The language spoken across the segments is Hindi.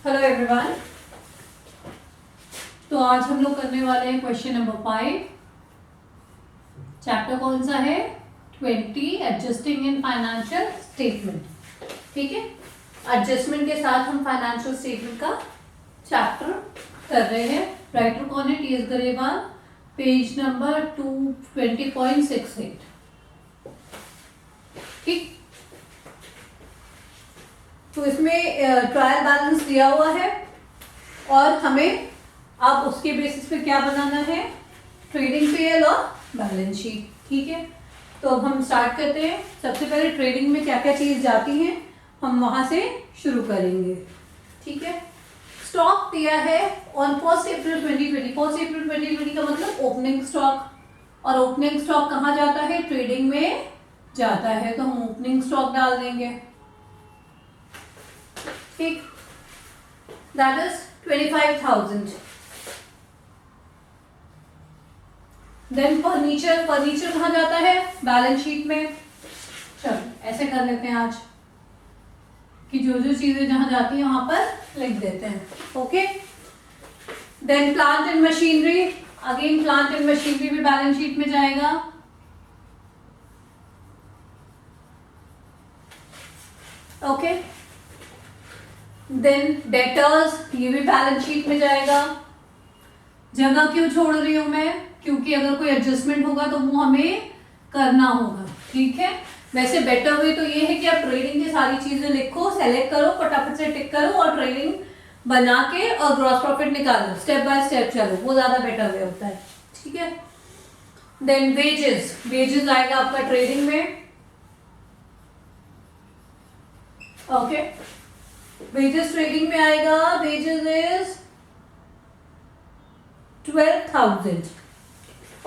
Hello everyone. तो आज हम लोग करने वाले हैं क्वेश्चन नंबर 5। चैप्टर कौन सा है? 20 एडजस्टिंग इन फाइनेंशियल स्टेटमेंट। ठीक है, एडजस्टमेंट के साथ हम फाइनेंशियल स्टेटमेंट का चैप्टर कर रहे हैं। राइटर कौन है? टी.एस. गरेवाल। Page number 220.68। ठीक, तो इसमें ट्रायल बैलेंस दिया हुआ है और हमें अब उसके बेसिस पे क्या बनाना है? ट्रेडिंग पीएल और बैलेंस शीट। ठीक है, तो अब हम स्टार्ट करते हैं। सबसे पहले ट्रेडिंग में क्या क्या चीज जाती हैं हम वहां से शुरू करेंगे। ठीक है, स्टॉक दिया है ऑन 1 अप्रैल 2020। 1 अप्रैल 2020 का मतलब ओपनिंग स्टॉक, और ओपनिंग स्टॉक कहाँ जाता है? ट्रेडिंग में जाता है, तो हम ओपनिंग स्टॉक डाल देंगे। ठीक, दैट इज 25,000। देन फर्नीचर कहाँ जाता है? बैलेंस शीट में। चलो ऐसे कर लेते हैं आज कि जो जो चीजें जहां जाती हैं वहां पर लिख देते हैं। Okay, then plant and machinery. Again plant and machinery भी बैलेंस शीट में जाएगा। ओके, देन डेटर्स, ये भी बैलेंस शीट में जाएगा। जगह क्यों छोड़ रही हूं मैं? क्योंकि अगर कोई एडजस्टमेंट होगा तो वो हमें करना होगा। ठीक है, वैसे बेटर वे तो ये है कि आप ट्रेडिंग की सारी चीजें लिखो, सेलेक्ट करो, फटाफट से टिक करो और ट्रेडिंग बना के और ग्रॉस प्रॉफिट निकालो। स्टेप बाय स्टेप चलो, वो ज्यादा बेटर वे होता है। ठीक है, देन वेजेस आएगा आपका ट्रेडिंग में। ओके, वेजेस ट्रेडिंग में आएगा। वेजेस इज 12,000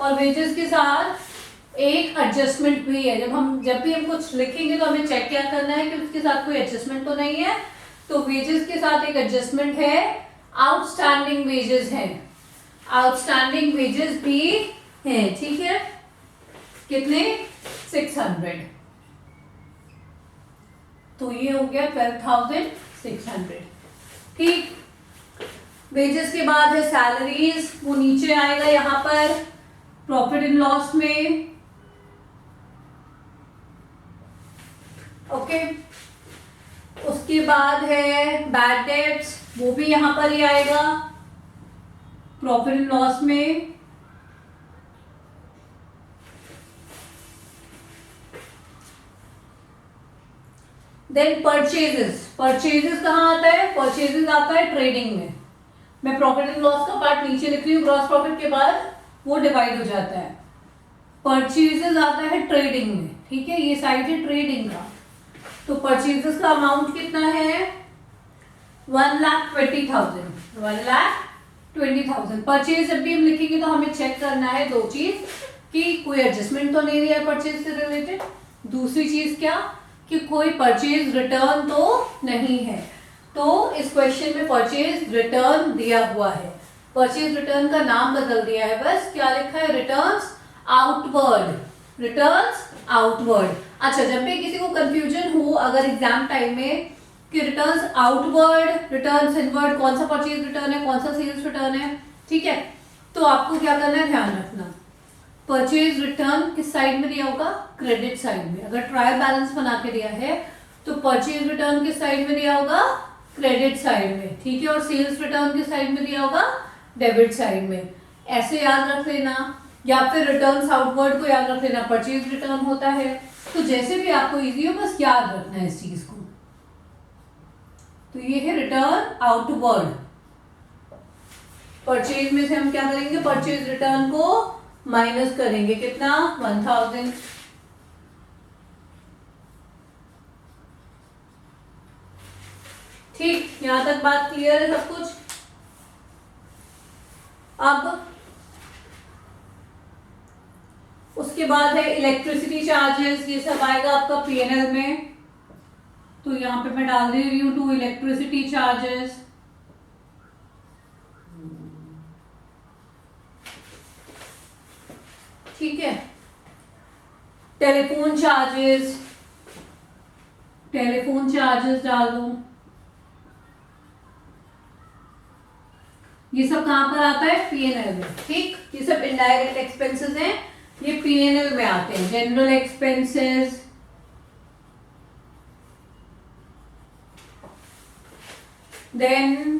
और वेजेस के साथ एक एडजस्टमेंट भी है। जब भी हम कुछ लिखेंगे तो हमें चेक क्या करना है कि उसके साथ कोई एडजस्टमेंट तो नहीं है। तो वेजेस के साथ एक एडजस्टमेंट है, आउटस्टैंडिंग वेजेस है। आउटस्टैंडिंग वेजेस भी है। ठीक है, कितने? 600। तो ये हो गया 12,600। ठीक, वेजेस के बाद है सैलरीज, वो नीचे आएगा यहाँ पर प्रॉफिट एंड लॉस में। ओके, उसके बाद है बैड डेट्स, वो भी यहां पर ही आएगा प्रॉफिट एंड लॉस में। देन परचेजेस कहाँ आता है? परचेजेस आता है ट्रेडिंग में। मैं प्रॉफिट एंड लॉस का पार्ट नीचे लिख रही हूँ, ग्रॉस प्रॉफिट के बाद वो डिवाइड हो जाता है। परचेजेस आता है ट्रेडिंग में। ठीक है, ये साइड है ट्रेडिंग का। तो परचेजेस का अमाउंट कितना है? 1,20,000। 1,20,000 परचेज जब भी हम लिखेंगे तो हमें चेक करना है दो चीज, कि कोई एडजस्टमेंट तो नहीं दिया है परचेज से रिलेटेड। दूसरी चीज क्या, कि कोई परचेज रिटर्न तो नहीं है। तो इस क्वेश्चन में परचेज रिटर्न दिया हुआ है। परचेज रिटर्न का नाम बदल दिया है, बस क्या लिखा है? Returns outward. Returns outward. अच्छा, जब भी किसी को कंफ्यूजन हो अगर एग्जाम टाइम में कि रिटर्न्स आउटवर्ड, रिटर्न्स इनवर्ड, कौन सा परचेज रिटर्न है, कौन सा सेल्स रिटर्न है, ठीक है, तो आपको क्या करना है? ध्यान रखना, परचेज रिटर्न किस साइड में दिया होगा? क्रेडिट साइड में। अगर ट्रायल बैलेंस बना के दिया है तो परचेज रिटर्न किस साइड में दिया होगा? क्रेडिट साइड में। ठीक है, और सेल्स रिटर्न किस साइड में दिया होगा? डेबिट साइड में। ऐसे याद रख लेना, या फिर रिटर्न्स आउटवर्ड को याद रख लेना, परचेज रिटर्न होता है। तो जैसे भी आपको इजी हो, बस याद रखना है इस चीज को। तो ये है रिटर्न आउटवर्ड। परचेज में से हम क्या करेंगे? परचेज रिटर्न को माइनस करेंगे। कितना? 1,000। ठीक, यहां तक बात क्लियर है सब कुछ? अब उसके बाद है इलेक्ट्रिसिटी चार्जेस, ये सब आएगा आपका पीएनएल में। तो यहां पे मैं डाल दे रही हूं टू इलेक्ट्रिसिटी चार्जेस। ठीक है, टेलीफोन चार्जेस डाल दूं। ये सब कहाँ पर आता है? P&L में। ठीक, ये सब इनडायरेक्ट एक्सपेंसेस हैं, ये P&L में आते हैं। General expenses, then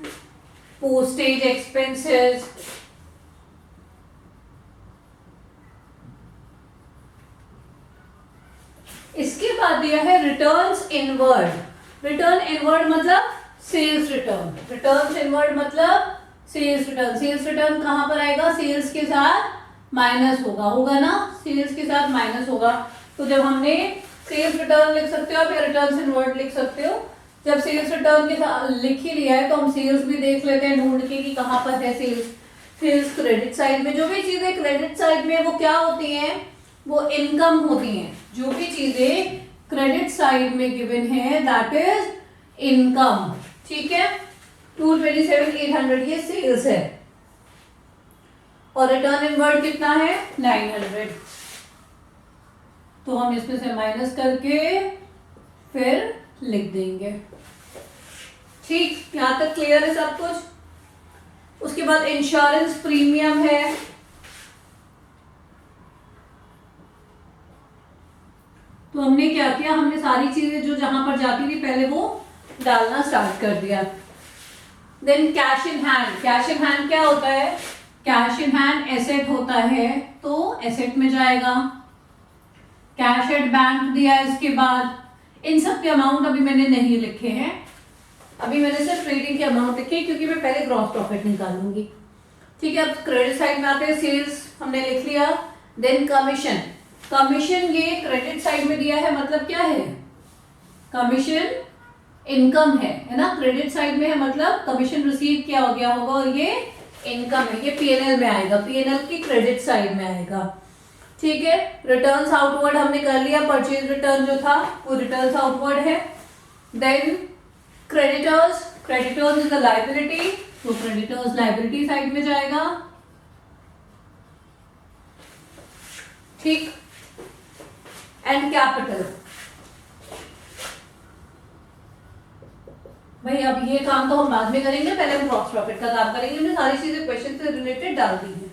postage expenses, इसके बाद दिया है रिटर्न्स इनवर्ड। रिटर्न इनवर्ड मतलब सेल्स रिटर्न। रिटर्न्स इनवर्ड मतलब सेल्स रिटर्न। सेल्स रिटर्न कहां पर आएगा? सेल्स के साथ माइनस होगा ना, सेल्स के साथ माइनस होगा। तो जब हमने सेल्स रिटर्न लिख सकते हो आप, या रिटर्न्स इनवर्ड लिख सकते हो। जब सेल्स रिटर्न के साथ लिख ही लिया है तो हम सेल्स भी देख लेते हैं ढूंढ के कि कहां पर है सेल्स। सेल्स क्रेडिट साइड में, जो भी चीजें क्रेडिट साइड में वो क्या होती हैं? वो इनकम होती हैं। जो भी चीजें क्रेडिट साइड में गिवन है दैट इज इनकम। ठीक है, 227,800 ये सेल्स है, और रिटर्न इनवर्ड कितना है? 900। तो हम इसमें से माइनस करके फिर लिख देंगे। ठीक, यहां तक क्लियर है सब कुछ? उसके बाद इंश्योरेंस प्रीमियम है। तो हमने क्या किया? हमने सारी चीजें जो जहां पर जाती थी पहले वो डालना स्टार्ट कर दिया। Then cash in hand. Cash in hand क्या होता है? कैश इन हैंड एसेट होता है, तो एसेट में जाएगा। कैश एट बैंक दिया है। इसके बाद इन सब के अमाउंट अभी मैंने नहीं लिखे हैं, अभी मैंने सिर्फ ट्रेडिंग के अमाउंट लिखे क्योंकि मैं पहले ग्रॉस प्रॉफिट निकालूंगी। ठीक है, अब क्रेडिट साइड में आते हैं। सेल्स हमने लिख लिया। Then commission. कमीशन ये क्रेडिट साइड में दिया है, मतलब क्या है? कमीशन इनकम है ना, क्रेडिट साइड में है मतलब कमीशन रिसीव किया हो गया होगा, और ये इनकम है, ये P&L में आएगा, P&L की क्रेडिट साइड में आएगा। ठीक है, रिटर्न्स आउटवर्ड हमने कर लिया। परचेज रिटर्न जो था वो रिटर्न्स आउटवर्ड है। Then creditors. Creditors is the liability, तो क्रेडिटर्स लायबिलिटी साइड में जाएगा। ठीक, एंड कैपिटल। भाई अब ये काम तो हम बाद में करेंगे, पहले हम ग्रॉस प्रॉफिट का काम करेंगे। हमने सारी चीजें क्वेश्चन से रिलेटेड डाल दी है।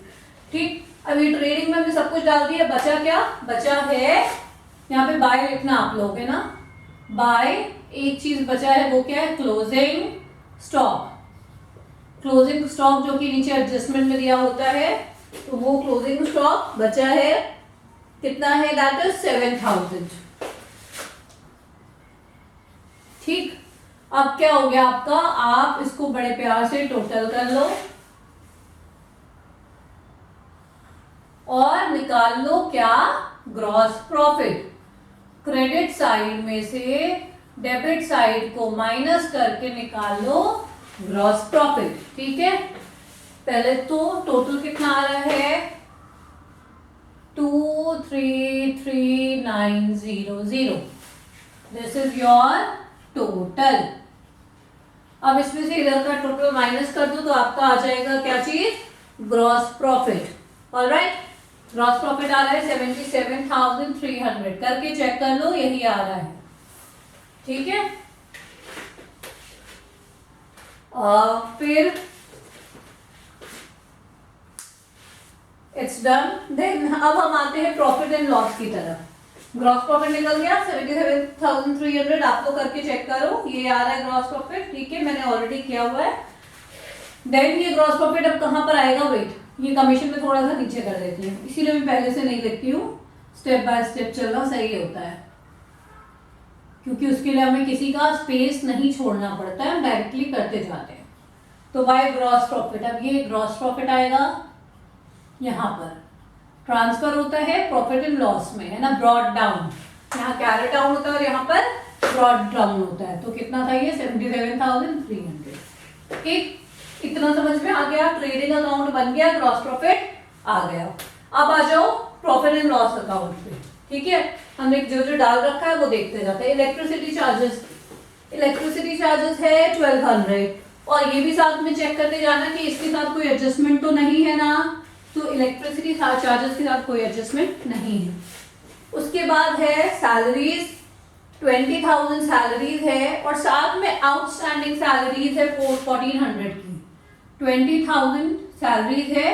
ठीक, अभी ट्रेडिंग में हमने सब कुछ डाल दिया। बचा क्या? बचा है यहाँ पे बाय लिखना आप लोग, है ना। बाय एक चीज बचा है, वो क्या है? Closing stock. क्लोजिंग स्टॉक जो कि नीचे एडजस्टमेंट में दिया होता है, तो वो क्लोजिंग स्टॉक बचा है। कितना है? That is 7,000। ठीक, अब क्या हो गया आपका? आप इसको बड़े प्यार से टोटल कर लो और निकाल लो क्या? Gross profit. क्रेडिट साइड में से डेबिट साइड को माइनस करके निकाल लो ग्रॉस प्रॉफिट। ठीक है, पहले तो टोटल कितना आ रहा है? 233,900। This is your total. अब इसमें से इधर का टोटल माइनस कर दो तो आपका आ जाएगा क्या चीज? Gross profit. Alright, gross profit आ रहा है 77,300। करके चेक कर लो, यही आ रहा है। ठीक है, फिर इट्स डन। देन अब हम आते हैं प्रॉफिट एंड लॉस की तरफ। ग्रॉस प्रॉफिट निकल गया 77,300। आप लोग करके चेक करो, ये आ रहा है ग्रॉस प्रॉफिट। ठीक है, मैंने ऑलरेडी किया हुआ है। देन ये ग्रॉस प्रॉफिट अब कहां पर आएगा? वेट, ये कमीशन में थोड़ा सा नीचे कर देती हूँ, इसीलिए मैं पहले से नहीं लिखती हूँ। स्टेप बाय स्टेप चलना सही होता है, क्योंकि उसके लिए हमें किसी का स्पेस नहीं छोड़ना पड़ता है, हम डायरेक्टली करते जाते हैं। तो बाय ग्रॉस प्रॉफिट, अब ये ग्रॉस प्रॉफिट आएगा यहाँ पर। ट्रांसफर होता है प्रॉफिट एंड लॉस में, है ना, ब्रॉड डाउन। यहाँ कैरी डाउन होता है और यहाँ पर ब्रॉड डाउन होता है। तो कितना था ये? 77,300। ठीक, इतना समझ में आ गया। ट्रेडिंग अकाउंट बन गया, ग्रॉस प्रॉफिट आ गया। अब आ जाओ प्रॉफिट एंड लॉस अकाउंट पे। ठीक है, हमने जो जो डाल रखा है वो देखते जाते हैं। इलेक्ट्रिसिटी चार्जेस, इलेक्ट्रिसिटी चार्जेस है 1200, और ये भी साथ में चेक करते जाना कि इसके साथ कोई एडजस्टमेंट तो नहीं है ना। तो इलेक्ट्रिसिटी चार्जेस के साथ कोई एडजस्टमेंट नहीं है। उसके बाद है सैलरीज, 20,000 सैलरीज है, और साथ में आउटस्टैंडिंग सैलरीज है 1400 की। 20,000 सैलरीज है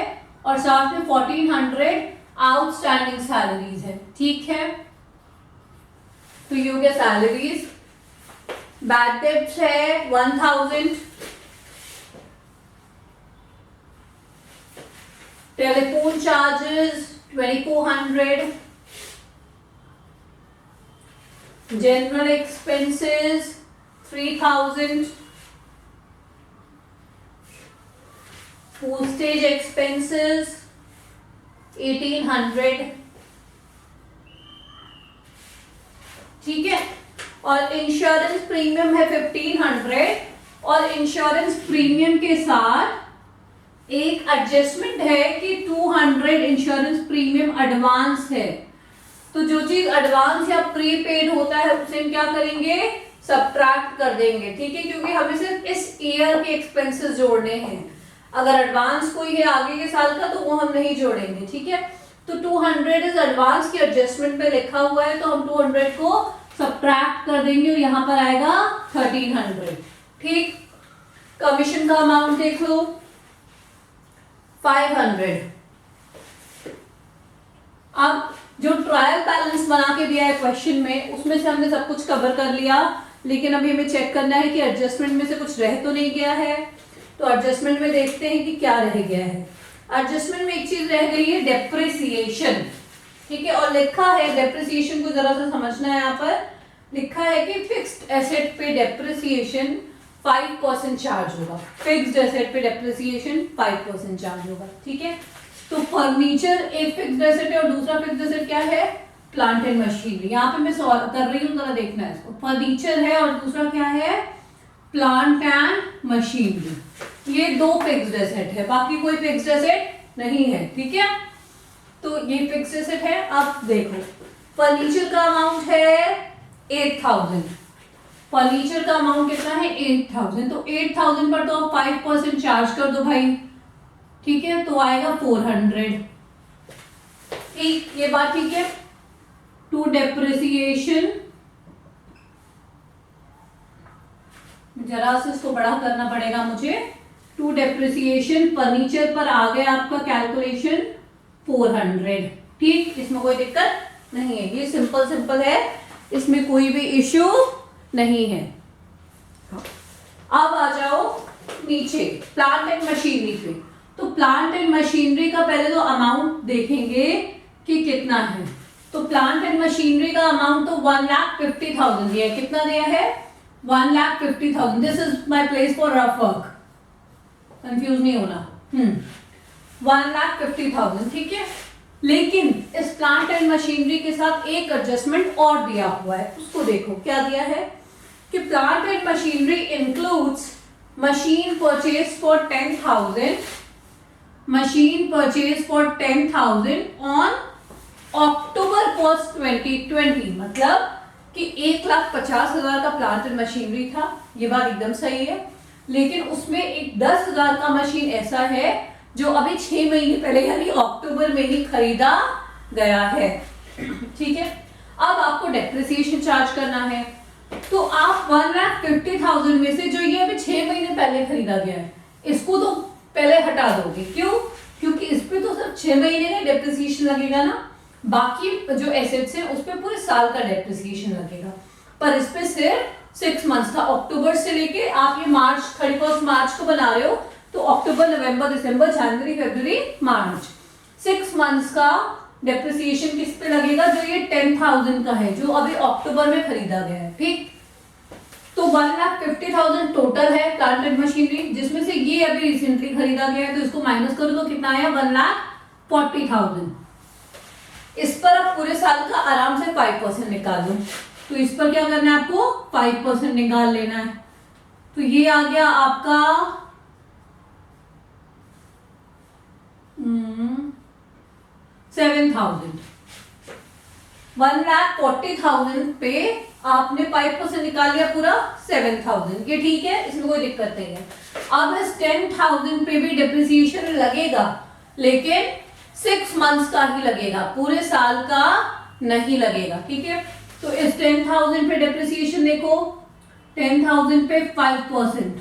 और साथ में 1400 आउटस्टैंडिंग सैलरीज है, ठीक है। तो ये हो गया सैलरीज। बैड डेब्ट्स है 1000, telephone charges 2400, general expenses 3000, postage expenses 1800, ठीक है। और इंश्योरेंस प्रीमियम है 1500 और इंश्योरेंस प्रीमियम के साथ एक एडजस्टमेंट है कि 200 इंश्योरेंस प्रीमियम एडवांस है। तो जो चीज एडवांस या प्रीपेड होता है उसे हम क्या करेंगे, सबट्रैक्ट कर देंगे, ठीक है, क्योंकि हमें सिर्फ इस ईयर के एक्सपेंसेस जोड़ने हैं। अगर एडवांस कोई है आगे के साल का तो वो हम नहीं जोड़ेंगे, ठीक है। तो 200 इज एडवांस की एडजस्टमेंट पे लिखा हुआ है तो हम 200 को सबट्रैक्ट कर देंगे और यहां पर आएगा 1300, ठीक। कमीशन का अमाउंट देख लो 500। अब जो ट्रायल बैलेंस बना के दिया है क्वेश्चन में उसमें से हमने सब कुछ कवर कर लिया, लेकिन अभी हमें चेक करना है कि एडजस्टमेंट में से कुछ रह तो नहीं गया है। तो एडजस्टमेंट में देखते हैं कि क्या रह गया है। एडजस्टमेंट में एक चीज रह गई है डेप्रिसिएशन, ठीक है। और लिखा है डेप्रिसिएशन को जरा सा समझना है, यहाँ पर लिखा है कि फिक्स्ड एसेट पे डेप्रिसिएशन 5% चार्ज होगा। फिक्स्ड एसेट पे डेप्रिसिएशन 5% चार्ज होगा, ठीक है। तो फर्नीचर एक फिक्स्ड एसेट है और दूसरा फिक्स्ड एसेट क्या है, प्लांट एंड मशीनरी। यहाँ पे मैं सॉल्व कर रही हूँ, जरा देखना है इसको। फर्नीचर है और दूसरा क्या है, प्लांट एंड मशीनरी। ये दो फिक्स्ड एसेट है, बाकी कोई फिक्स्ड एसेट नहीं है, ठीक है। तो ये फिक्स्ड एसेट है। अब देखो फर्नीचर का अमाउंट है 8000, फर्नीचर का अमाउंट कितना है 8000। तो 8000 पर तो 5% चार्ज कर दो भाई, ठीक है, तो आएगा 400, ठीक, ये बात ठीक है। टू डेप्रिसिएशन, जरा से इसको बड़ा करना पड़ेगा मुझे। टू डेप्रिसिएशन फर्नीचर पर आ गया आपका कैलकुलेशन 400, ठीक, इसमें कोई दिक्कत नहीं है, ये सिंपल सिंपल है, इसमें कोई भी इश्यू नहीं है। अब आ जाओ नीचे प्लांट एंड मशीनरी पे। तो प्लांट एंड मशीनरी का पहले तो अमाउंट देखेंगे कि कितना है। तो प्लांट एंड मशीनरी का अमाउंट तो 1,50,000 दिया है। कितना दिया है 1,50,000। This is my place for rough work, confuse नहीं होना। 1,50,000, ठीक है। लेकिन इस प्लांट एंड मशीनरी के साथ एक एडजस्टमेंट और दिया हुआ है, उसको देखो क्या दिया है कि plant and machinery includes machine purchase for 10,000, machine purchase for 10,000 on October 1st 2020। मतलब कि 1,50,000 का प्लांट एंड मशीनरी था, ये बात एकदम सही है। लेकिन उसमें एक 10,000 का मशीन ऐसा है जो अभी 6 महीने पहले यानी अक्टूबर में ही खरीदा गया है, ठीक है। अब आपको डेप्रिसिएशन चार्ज करना है, तो आप 1,50,000 में से जो ये अभी 6 महीने पहले खरीदा गया है इसको तो पहले हटा दोगे। क्यों? क्योंकि इस पे तो सिर्फ 6 महीने का डेप्रिसिएशन लगेगा ना, बाकी जो एसेट्स हैं उस पे पूरे साल का डेप्रिसिएशन लगेगा, पर इस पे सिर्फ 6 मंथ्स का। अक्टूबर से लेके आप ये मार्च 31 मार्च को बना रहे हो, तो अक्टूबर नवंबर दिसंबर जनवरी फरवरी मार्च 6 मंथ्स का डेप्रिसिएशन किस पे लगेगा, जो ये 10,000 का है जो अभी अक्टूबर में खरीदा गया है, ठीक। तो 1,50,000 टोटल है प्लांट एंड मशीनरी, जिसमें से ये अभी रिसेंटली खरीदा गया है, तो इसको माइनस करो तो कितना आया 1,40,000। इस पर आप पूरे साल का आराम से 5% निकाल लो। तो इस पर क्या करना है आपको 5% निकाल लेना है। तो ये आ गया आपका 7,000। 1,40,000 पे आपने 5% निकाल लिया पूरा 7,000, ये ठीक है, इसमें कोई दिक्कत नहीं है। अब इस 10,000 पे भी डिप्रिसिएशन लगेगा, लेकिन 6 मंथ्स का ही लगेगा, पूरे साल का नहीं लगेगा, ठीक है। तो इस 10,000 पे डिप्रिसिएशन देखो, 10,000 पे 5%,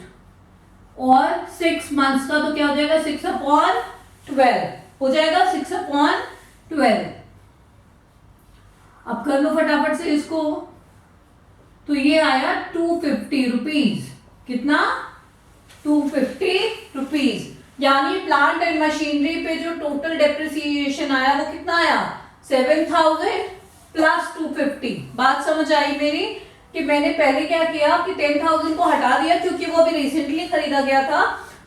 और 6 मंथ्स का तो क्या हो जाएगा 6/12 हो जाएगा 6/12। अब कर लो फटाफट से इसको। तो ये आया 250 रुपीज। कितना? 250 रुपीज। यानी प्लांट एंड मशीनरी पे जो टोटल डेप्रिसिएशन आया वो कितना आया? 7000 प्लस 250। बात समझ आई मेरी? कि मैंने पहले क्या किया कि 10,000 को हटा दिया क्योंकि वो अभी रिसेंटली खरीदा गया था।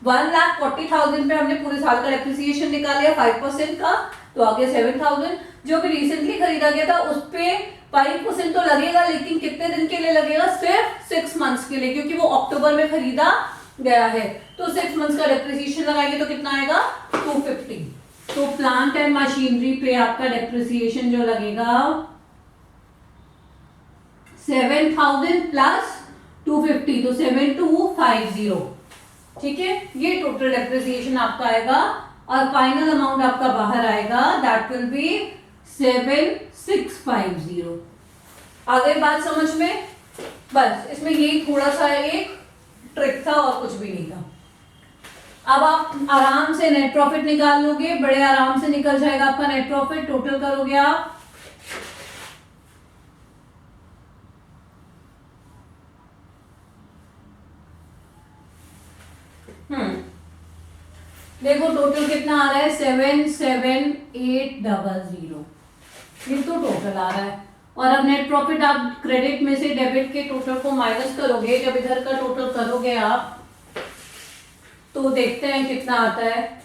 1,40,000 पे हमने पूरे साल का डेप्रिसिएशन निकाल लिया 5% का, तो आ गया 7,000। जो भी रिसेंटली खरीदा गया था उस पे 5% तो लगेगा, लेकिन कितने दिन के लिए लगेगा? सिर्फ 6 मंथ्स के लिए, क्योंकि वो अक्टूबर में खरीदा गया है। तो 6 मंथ्स का डेप्रिसिएशन लगाएंगे तो कितना आएगा? 250। तो प्लांट एंड मशीनरी पे आपका डेप्रिसिएशन जो लगेगा 7,000 प्लस 250, तो 7250। ठीक है, ये टोटल डेप्रिसिएशन आपका आएगा और फाइनल अमाउंट आपका बाहर आएगा, दैट विल बी 7650। आ गई बात समझ में? बस इसमें यही थोड़ा सा एक ट्रिक था और कुछ भी नहीं था। अब आप आराम से नेट प्रॉफिट निकाल लोगे, बड़े आराम से निकल जाएगा आपका नेट प्रॉफिट। टोटल करोगे आप देखो टोटल कितना आ रहा है? 77800। ये तो टोटल आ रहा है। और अब नेट प्रॉफिट आप क्रेडिट में से डेबिट के टोटल को माइनस करोगे, जब इधर का टोटल करोगे आप तो देखते हैं कितना आता है।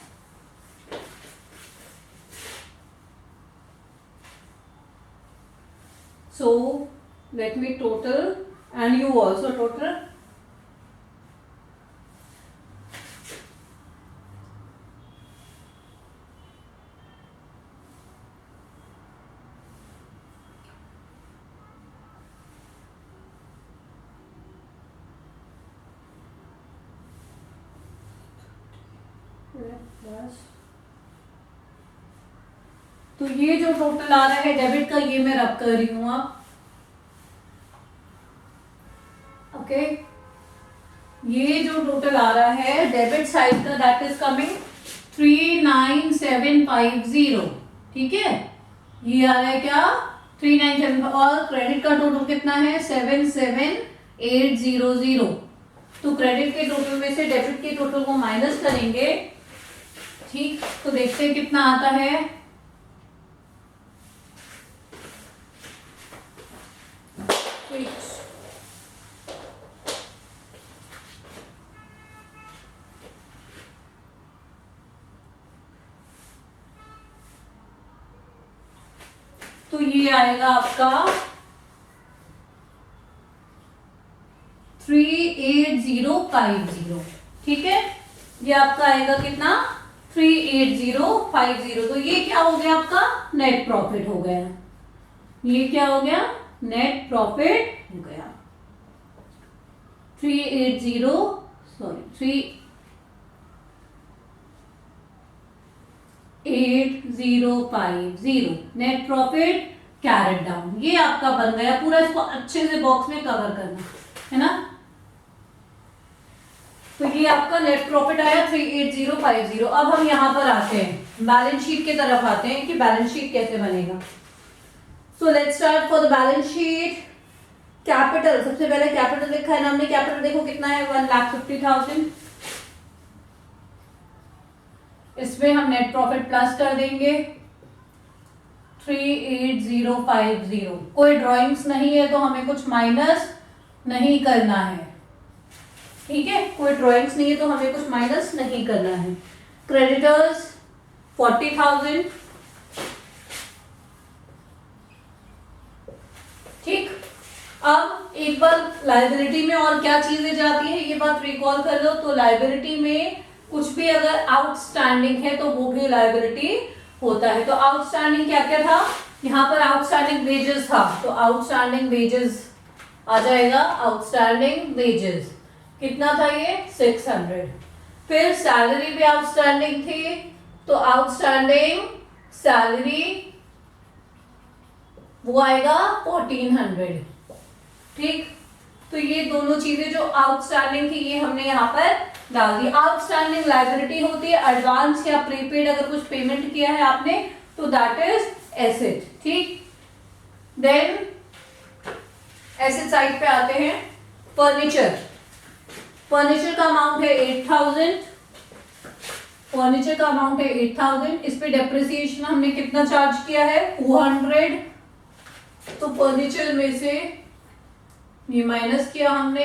So let me total and you also total. तो ये जो टोटल आ रहा है डेबिट का, ये मैं रब कर रही हूं अब। ओके, ये जो टोटल आ रहा है डेबिट साइड का, दैट इज कमिंग 39750। ठीक है, ये आ रहा है क्या? 397। और क्रेडिट का टोटल कितना है? 77800। तो क्रेडिट के टोटल में से डेबिट के टोटल को माइनस करेंगे। ठीक, तो देखते हैं कितना आता है। तो ये आएगा आपका 38050। ठीक है, ये आपका आएगा कितना? 38050। तो ये क्या हो गया? आपका नेट प्रॉफिट हो गया। ये क्या हो गया? नेट प्रॉफिट हो गया 38050। नेट प्रॉफिट कैरेट डाउन, ये आपका बन गया पूरा। इसको अच्छे से बॉक्स में कवर करना है ना। तो ये आपका नेट प्रॉफिट आया 38050। अब हम यहां पर आते हैं, बैलेंस शीट की तरफ आते हैं कि बैलेंस शीट कैसे बनेगा। So let's start for the balance sheet. Capital, सबसे पहले कैपिटल लिखा है ना हमने। कैपिटल देखो कितना है? 1,50,000। इसमें हम नेट प्रॉफिट प्लस कर देंगे 38050। कोई ड्राइंग्स नहीं है तो हमें कुछ माइनस नहीं करना है। ठीक है, कोई ड्राइंग्स नहीं है तो हमें कुछ माइनस नहीं करना है। क्रेडिटर्स 40,000। ठीक, अब एक बार लाइबिलिटी में और क्या चीजें जाती है ये बात रिकॉल कर लो। तो लाइबिलिटी में कुछ भी अगर आउटस्टैंडिंग है तो वो भी लाइबिलिटी होता है। तो आउटस्टैंडिंग क्या क्या था? यहाँ पर आउटस्टैंडिंग वेजेस था, तो आउटस्टैंडिंग वेजेस आ जाएगा। आउटस्टैंडिंग वेजेस कितना था? ये 600। फिर सैलरी भी आउटस्टैंडिंग थी, तो आउटस्टैंडिंग सैलरी वो आएगा 1400। ठीक, तो ये दोनों चीजें जो आउटस्टैंडिंग थी ये हमने यहाँ पर डाल दिया। आउटस्टैंडिंग लायबिलिटी होती है एडवांस या प्रीपेड, अगर कुछ पेमेंट किया है आपने तो दैट इज एसेट, ठीक। देन एसेट साइड पे आते हैं, फर्नीचर। फर्नीचर का अमाउंट है 8000, फर्नीचर का अमाउंट है 8000, इस पे डेप्रिसिएशन हमने कितना चार्ज किया है 400, तो फर्नीचर में से ये माइनस किया हमने।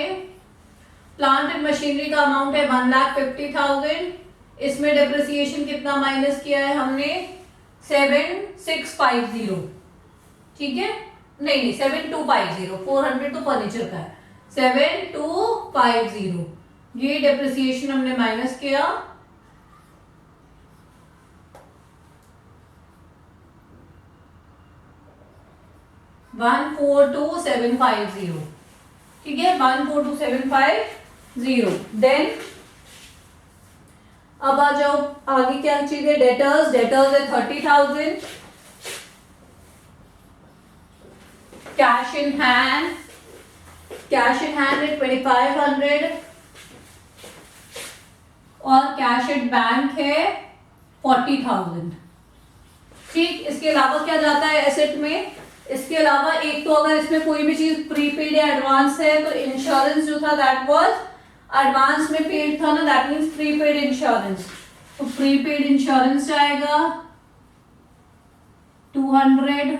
प्लांट एंड मशीनरी का अमाउंट है 1,50,000, इसमें डेप्रिसिएशन कितना माइनस किया है हमने 7650, ठीक है, नहीं 7250, 400 तो फर्नीचर का है, 7250 ये डेप्रिसिएशन हमने माइनस किया। वन 1,42750, ठीक है, 1,42750। देन अब आ जाओ आगे, क्या चीज है, डेटर्स। डेटर्स है 30,000, cash in hand, cash in hand है 2500 और कैश एट बैंक है 40,000, ठीक। इसके अलावा क्या जाता है एसेट में, इसके अलावा एक तो अगर इसमें कोई भी चीज प्रीपेड या एडवांस है तो इंश्योरेंस जो था दैट वाज एडवांस में पेड था ना, दैट मींस प्रीपेड इंश्योरेंस, तो प्रीपेड इंश्योरेंस जाएगा 200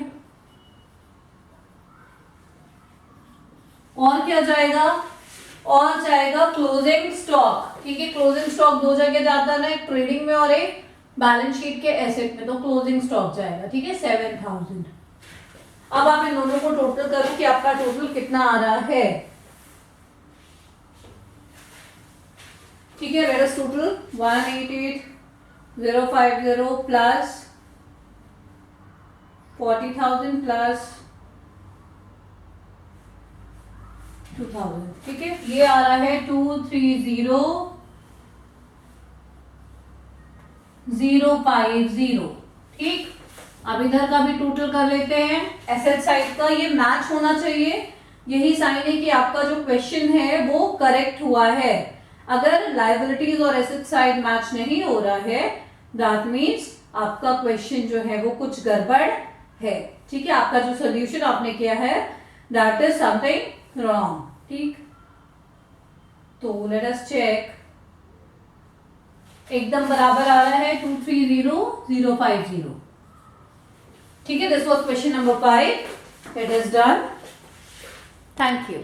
और क्या जाएगा, और जाएगा क्लोजिंग स्टॉक, ठीक है। क्लोजिंग स्टॉक दो जगह जाता है ना, एक ट्रेडिंग में और एक बैलेंस शीट के एसेट में, तो क्लोजिंग स्टॉक जाएगा, ठीक है, 7000। अब आप इन दोनों को टोटल करो कि आपका टोटल कितना आ रहा है, ठीक है। Where is total 188,050 plus 40,000 plus 2000, ठीक है, ये आ रहा है 230,050, ठीक। अब इधर का भी टोटल कर लेते हैं, एसेट साइड का ये मैच होना चाहिए, यही साइन है कि आपका जो क्वेश्चन है वो करेक्ट हुआ है। अगर लायबिलिटीज और एसेट साइड मैच नहीं हो रहा है दैट मीन्स आपका क्वेश्चन जो है वो कुछ गड़बड़ है, ठीक है। आपका जो सोल्यूशन आपने किया है दैट इज समथिंग रॉन्ग, ठीक। तो लेट अस चेक, एकदम बराबर आ रहा है 230,050, ठीक है। This was question number 5, it is done, thank you.